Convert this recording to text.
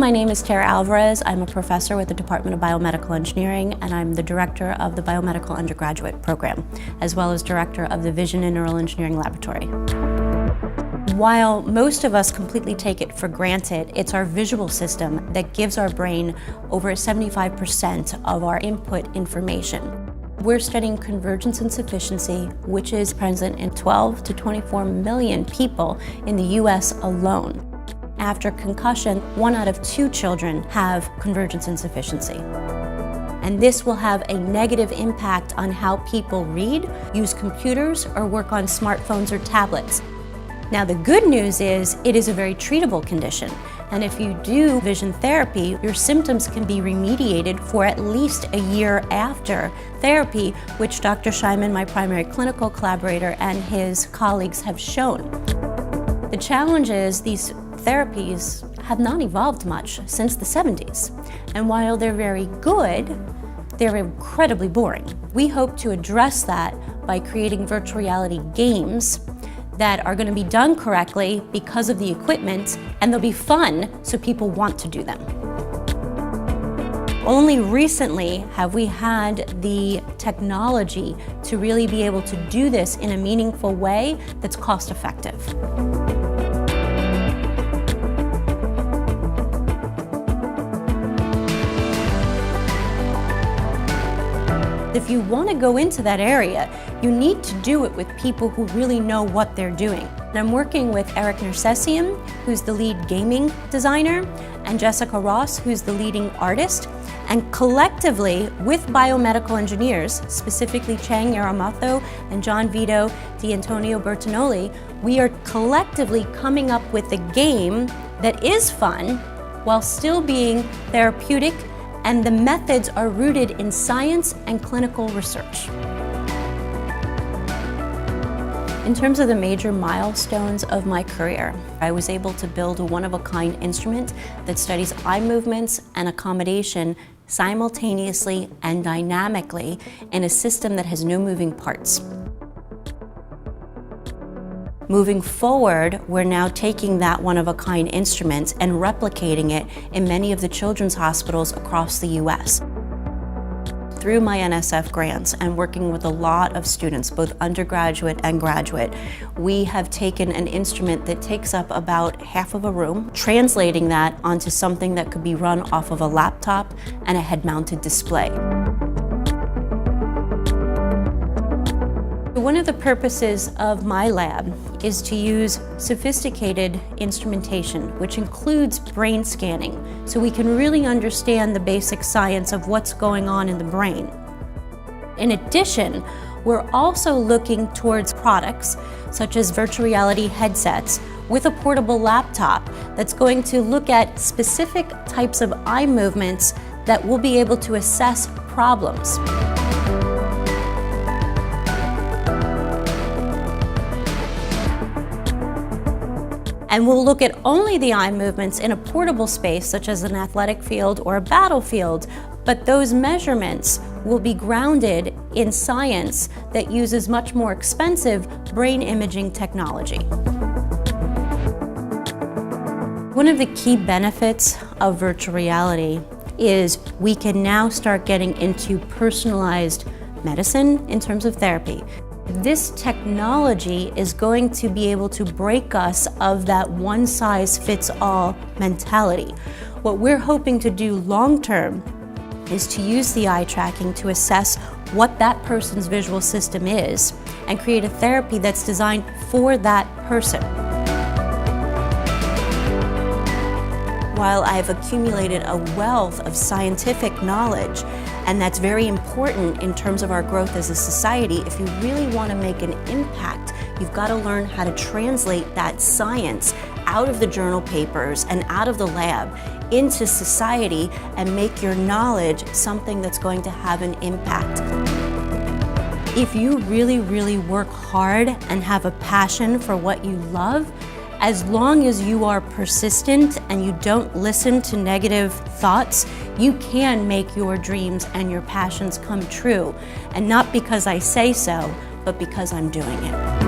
my name is Tara Alvarez. I'm a professor with the Department of Biomedical Engineering, and I'm the director of the Biomedical Undergraduate program, as well as director of the Vision and Neural Engineering Laboratory. While most of us completely take it for granted, it's our visual system that gives our brain over 75% of our input information. We're studying convergence insufficiency, which is present in 12 to 24 million people in the US alone. After concussion, 1 out of 2 children have convergence insufficiency. And this will have a negative impact on how people read, use computers, or work on smartphones or tablets. Now, the good news is it is a very treatable condition. And if you do vision therapy, your symptoms can be remediated for at least a year after therapy, which Dr. Scheinman, my primary clinical collaborator, and his colleagues have shown. The challenge is these therapies have not evolved much since the 70s. And while they're very good, they're incredibly boring. We hope to address that by creating virtual reality games that are going to be done correctly because of the equipment, and they'll be fun so people want to do them. Only recently have we had the technology to really be able to do this in a meaningful way that's cost effective. If you want to go into that area, you need to do it with people who really know what they're doing. And I'm working with Eric Nersessian, who's the lead gaming designer, and Jessica Ross, who's the leading artist. And collectively, with biomedical engineers, specifically Chang Yaramoto and John Vito D'Antonio Bertinoli, we are collectively coming up with a game that is fun while still being therapeutic, and the methods are rooted in science and clinical research. In terms of the major milestones of my career, I was able to build a one-of-a-kind instrument that studies eye movements and accommodation simultaneously and dynamically in a system that has no moving parts. Moving forward, we're now taking that one-of-a-kind instrument and replicating it in many of the children's hospitals across the US. Through my NSF grants and working with a lot of students, both undergraduate and graduate, we have taken an instrument that takes up about half of a room, translating that onto something that could be run off of a laptop and a head-mounted display. One of the purposes of my lab is to use sophisticated instrumentation, which includes brain scanning, so we can really understand the basic science of what's going on in the brain. In addition, we're also looking towards products such as virtual reality headsets with a portable laptop that's going to look at specific types of eye movements that will be able to assess problems. And we'll look at only the eye movements in a portable space, such as an athletic field or a battlefield, but those measurements will be grounded in science that uses much more expensive brain imaging technology. One of the key benefits of virtual reality is we can now start getting into personalized medicine in terms of therapy. This technology is going to be able to break us of that one-size-fits-all mentality. What we're hoping to do long-term is to use the eye tracking to assess what that person's visual system is and create a therapy that's designed for that person. While I've accumulated a wealth of scientific knowledge, and that's very important in terms of our growth as a society, if you really want to make an impact, you've got to learn how to translate that science out of the journal papers and out of the lab into society and make your knowledge something that's going to have an impact. If you really, really work hard and have a passion for what you love, as long as you are persistent and you don't listen to negative thoughts, you can make your dreams and your passions come true. And not because I say so, but because I'm doing it.